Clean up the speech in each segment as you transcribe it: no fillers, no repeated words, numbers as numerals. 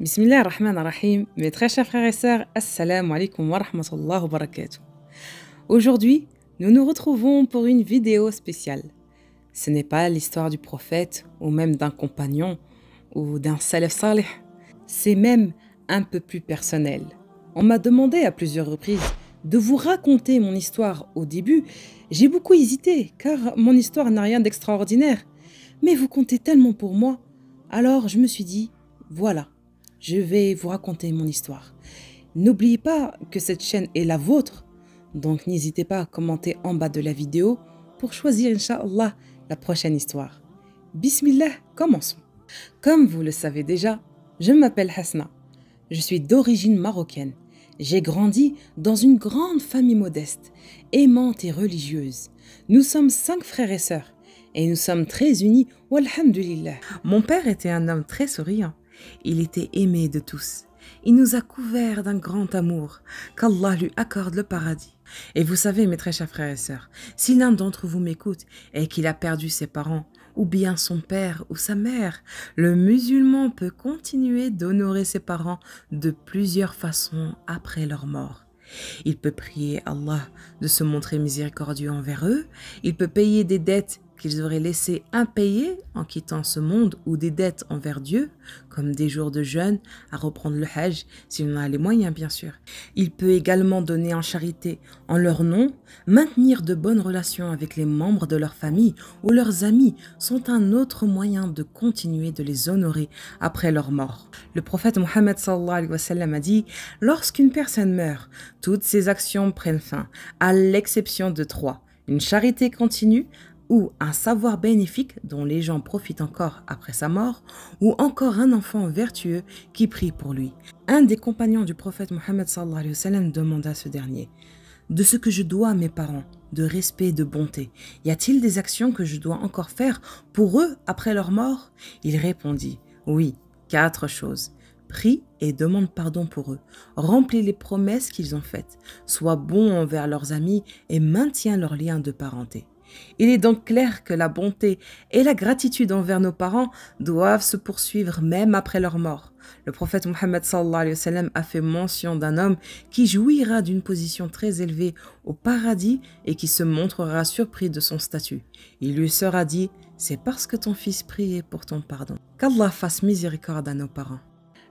Bismillah ar-Rahman ar-Rahim, mes très chers frères et sœurs, Assalamu alaikum wa rahmatullahi wa barakatuh. Aujourd'hui, nous nous retrouvons pour une vidéo spéciale. Ce n'est pas l'histoire du prophète ou même d'un compagnon ou d'un salaf salih, c'est même un peu plus personnel. On m'a demandé à plusieurs reprises de vous raconter mon histoire au début. J'ai beaucoup hésité car mon histoire n'a rien d'extraordinaire. Mais vous comptez tellement pour moi, alors je me suis dit, voilà. Je vais vous raconter mon histoire. N'oubliez pas que cette chaîne est la vôtre, donc n'hésitez pas à commenter en bas de la vidéo pour choisir, Inch'Allah, la prochaine histoire. Bismillah, commençons. Comme vous le savez déjà, je m'appelle Hasna. Je suis d'origine marocaine. J'ai grandi dans une grande famille modeste, aimante et religieuse. Nous sommes 5 frères et sœurs, et nous sommes très unis, walhamdulillah. Mon père était un homme très souriant. Il était aimé de tous. Il nous a couverts d'un grand amour. Qu'Allah lui accorde le paradis. Et vous savez, mes très chers frères et sœurs, si l'un d'entre vous m'écoute et qu'il a perdu ses parents, ou bien son père ou sa mère, le musulman peut continuer d'honorer ses parents de plusieurs façons après leur mort. Il peut prier Allah de se montrer miséricordieux envers eux, il peut payer des dettes qu'ils auraient laissées impayées en quittant ce monde ou des dettes envers Dieu, comme des jours de jeûne, à reprendre le hajj, s'il en a les moyens bien sûr. Il peut également donner en charité en leur nom, maintenir de bonnes relations avec les membres de leur famille ou leurs amis sont un autre moyen de continuer de les honorer après leur mort. Le prophète Mohammed sallallahu alayhi wa sallam a dit « Lorsqu'une personne meurt, toutes ses actions prennent fin, à l'exception de 3. Une charité continue, ou un savoir bénéfique dont les gens profitent encore après sa mort, ou encore un enfant vertueux qui prie pour lui. » Un des compagnons du prophète Mohammed sallallahu alayhi wa sallam demanda à ce dernier « De ce que je dois à mes parents, de respect et de bonté, y a-t-il des actions que je dois encore faire pour eux après leur mort ?» Il répondit « Oui, 4 choses. Prie et demande pardon pour eux. Remplis les promesses qu'ils ont faites. Sois bon envers leurs amis et maintiens leurs liens de parenté. » Il est donc clair que la bonté et la gratitude envers nos parents doivent se poursuivre même après leur mort. Le prophète Mohammed sallallahu alayhi wa sallam a fait mention d'un homme qui jouira d'une position très élevée au paradis et qui se montrera surpris de son statut. Il lui sera dit « C'est parce que ton fils priait pour ton pardon. » Qu'Allah fasse miséricorde à nos parents.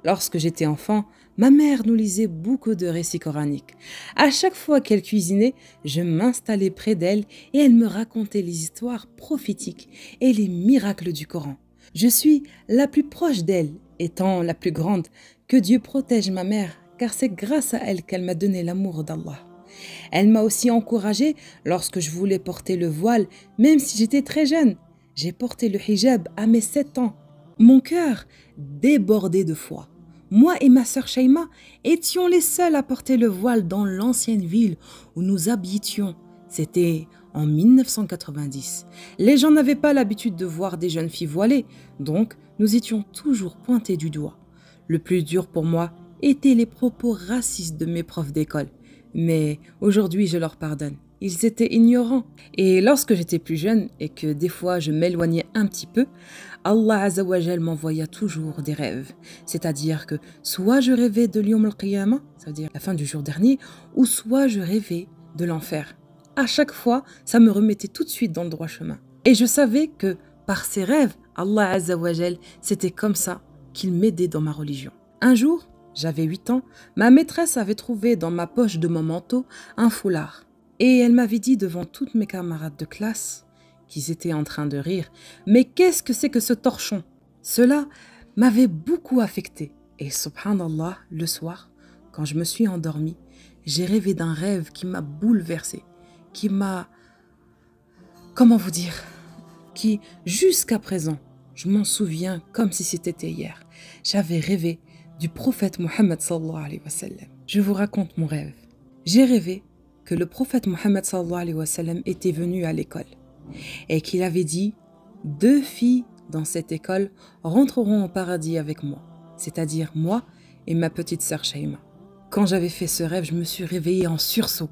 Lorsque j'étais enfant, ma mère nous lisait beaucoup de récits coraniques. À chaque fois qu'elle cuisinait, je m'installais près d'elle et elle me racontait les histoires prophétiques et les miracles du Coran. Je suis la plus proche d'elle, étant la plus grande. Que Dieu protège ma mère, car c'est grâce à elle qu'elle m'a donné l'amour d'Allah. Elle m'a aussi encouragée lorsque je voulais porter le voile, même si j'étais très jeune. J'ai porté le hijab à mes 7 ans. Mon cœur débordait de foi. Moi et ma sœur Shaima étions les seuls à porter le voile dans l'ancienne ville où nous habitions. C'était en 1990. Les gens n'avaient pas l'habitude de voir des jeunes filles voilées, donc nous étions toujours pointés du doigt. Le plus dur pour moi étaient les propos racistes de mes profs d'école. Mais aujourd'hui, je leur pardonne. Ils étaient ignorants. Et lorsque j'étais plus jeune et que des fois je m'éloignais un petit peu, Allah Azzawajal m'envoya toujours des rêves. C'est-à-dire que soit je rêvais de Yawm al-Qiyamah, ça veut dire la fin du jour dernier, ou soit je rêvais de l'enfer. À chaque fois, ça me remettait tout de suite dans le droit chemin. Et je savais que par ces rêves, Allah Azzawajal, c'était comme ça qu'il m'aidait dans ma religion. Un jour, j'avais 8 ans, ma maîtresse avait trouvé dans ma poche de mon manteau un foulard. Et elle m'avait dit devant toutes mes camarades de classe, qu'ils étaient en train de rire, « Mais qu'est-ce que c'est que ce torchon ?» Cela m'avait beaucoup affecté. Et subhanallah, le soir, quand je me suis endormie, j'ai rêvé d'un rêve qui m'a bouleversée, qui m'a... Comment vous dire? Qui, jusqu'à présent, je m'en souviens comme si c'était hier. J'avais rêvé du prophète Mohammed sallallahu alayhi wa sallam. Je vous raconte mon rêve. J'ai rêvé que le prophète Mohammed sallallahu alayhi wa sallam était venu à l'école et qu'il avait dit « 2 filles dans cette école rentreront au paradis avec moi, c'est-à-dire moi et ma petite sœur Shaima. » Quand j'avais fait ce rêve, je me suis réveillée en sursaut.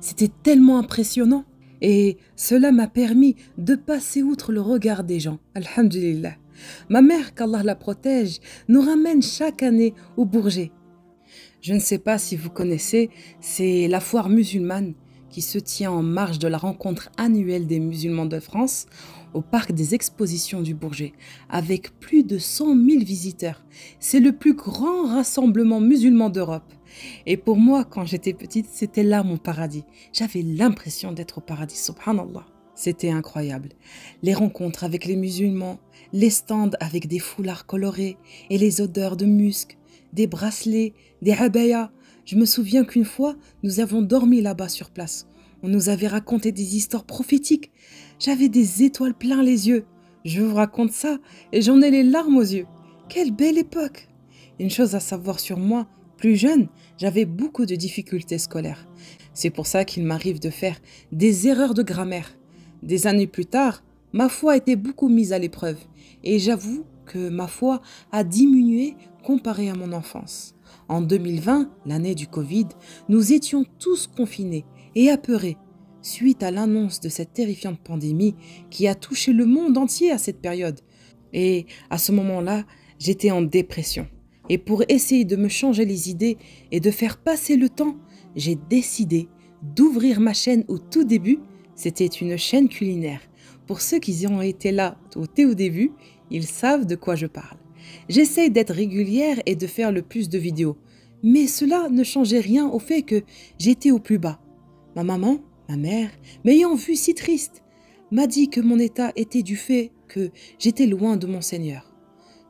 C'était tellement impressionnant et cela m'a permis de passer outre le regard des gens. Alhamdulillah. Ma mère, qu'Allah la protège, nous ramène chaque année au Bourget. Je ne sais pas si vous connaissez, c'est la foire musulmane qui se tient en marge de la rencontre annuelle des musulmans de France au parc des expositions du Bourget, avec plus de 100 000 visiteurs. C'est le plus grand rassemblement musulman d'Europe. Et pour moi, quand j'étais petite, c'était là mon paradis. J'avais l'impression d'être au paradis, subhanallah. C'était incroyable. Les rencontres avec les musulmans, les stands avec des foulards colorés et les odeurs de musc, des bracelets, des abayas. Je me souviens qu'une fois, nous avons dormi là-bas sur place. On nous avait raconté des histoires prophétiques. J'avais des étoiles plein les yeux. Je vous raconte ça et j'en ai les larmes aux yeux. Quelle belle époque! Une chose à savoir sur moi, plus jeune, j'avais beaucoup de difficultés scolaires. C'est pour ça qu'il m'arrive de faire des erreurs de grammaire. Des années plus tard, ma foi était beaucoup mise à l'épreuve et j'avoue que ma foi a diminué comparé à mon enfance. En 2020, l'année du Covid, nous étions tous confinés et apeurés suite à l'annonce de cette terrifiante pandémie qui a touché le monde entier à cette période. Et à ce moment-là, j'étais en dépression. Et pour essayer de me changer les idées et de faire passer le temps, j'ai décidé d'ouvrir ma chaîne au tout début. C'était une chaîne culinaire. Pour ceux qui ont été là au début, ils savent de quoi je parle. J'essaye d'être régulière et de faire le plus de vidéos. Mais cela ne changeait rien au fait que j'étais au plus bas. Ma maman, ma mère, m'ayant vu si triste, m'a dit que mon état était du fait que j'étais loin de mon Seigneur.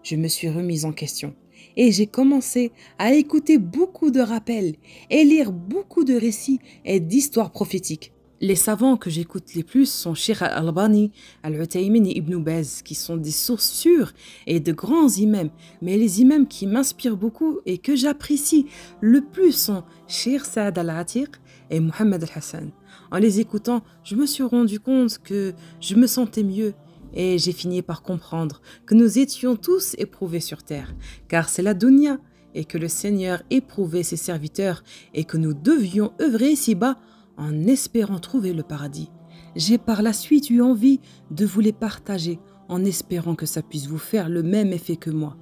Je me suis remise en question et j'ai commencé à écouter beaucoup de rappels et lire beaucoup de récits et d'histoires prophétiques. Les savants que j'écoute les plus sont Cheikh Al-Albani, Al-Uthaymin et Ibn Baz, qui sont des sources sûres et de grands imams. Mais les imams qui m'inspirent beaucoup et que j'apprécie le plus sont Cheikh Saad Al-Atiq et Mohamed Al-Hassan. En les écoutant, je me suis rendu compte que je me sentais mieux et j'ai fini par comprendre que nous étions tous éprouvés sur terre, car c'est la dunya et que le Seigneur éprouvait ses serviteurs et que nous devions œuvrer ici-bas en espérant trouver le paradis. J'ai par la suite eu envie de vous les partager en espérant que ça puisse vous faire le même effet que moi.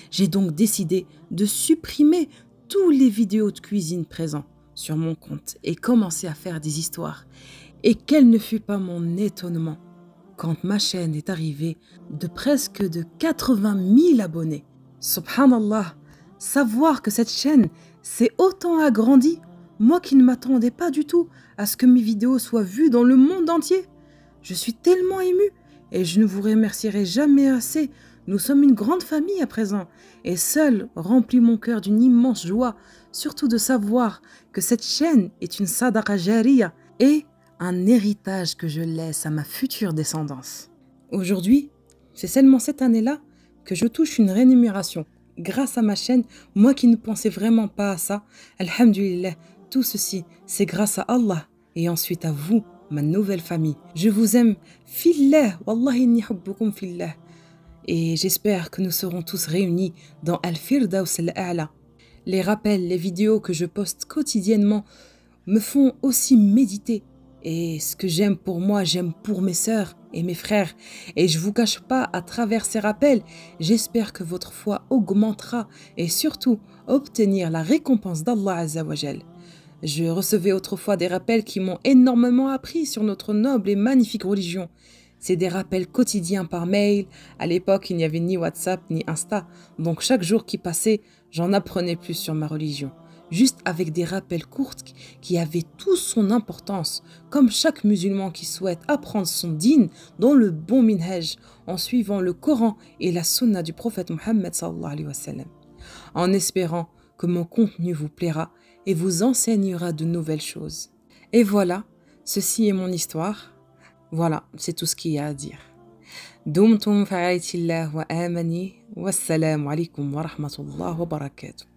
J'ai donc décidé de supprimer tous les vidéos de cuisine présents sur mon compte et commencer à faire des histoires. Et quel ne fut pas mon étonnement quand ma chaîne est arrivée de presque de 80 000 abonnés. Subhanallah, savoir que cette chaîne s'est autant agrandie, moi qui ne m'attendais pas du tout à ce que mes vidéos soient vues dans le monde entier. Je suis tellement émue et je ne vous remercierai jamais assez. Nous sommes une grande famille à présent et seul remplit mon cœur d'une immense joie, surtout de savoir que cette chaîne est une sadaqa jariya et un héritage que je laisse à ma future descendance. Aujourd'hui, c'est seulement cette année-là que je touche une rémunération. Grâce à ma chaîne, moi qui ne pensais vraiment pas à ça, alhamdulillah, tout ceci, c'est grâce à Allah et ensuite à vous, ma nouvelle famille. Je vous aime, fillah, wallahi inni hubbukum fillah. Et j'espère que nous serons tous réunis dans Al-Firdaus al-A'la. Les rappels, les vidéos que je poste quotidiennement me font aussi méditer. Et ce que j'aime pour moi, j'aime pour mes sœurs et mes frères. Et je vous cache pas, à travers ces rappels, j'espère que votre foi augmentera et surtout obtenir la récompense d'Allah Azza wa Jal. Je recevais autrefois des rappels qui m'ont énormément appris sur notre noble et magnifique religion. C'est des rappels quotidiens par mail. À l'époque, il n'y avait ni WhatsApp ni Insta. Donc chaque jour qui passait, j'en apprenais plus sur ma religion. Juste avec des rappels courts qui avaient toute son importance, comme chaque musulman qui souhaite apprendre son dîn dans le bon minhaj, en suivant le Coran et la sunna du prophète Mohammed sallallahu alayhi wa sallam. En espérant que mon contenu vous plaira et vous enseignera de nouvelles choses. Et voilà, ceci est mon histoire. Voilà, c'est tout ce qu'il y a à dire. Dumtum fa'aytillah wa amani, wassalamu alaikum wa rahmatullah wa barakatuh.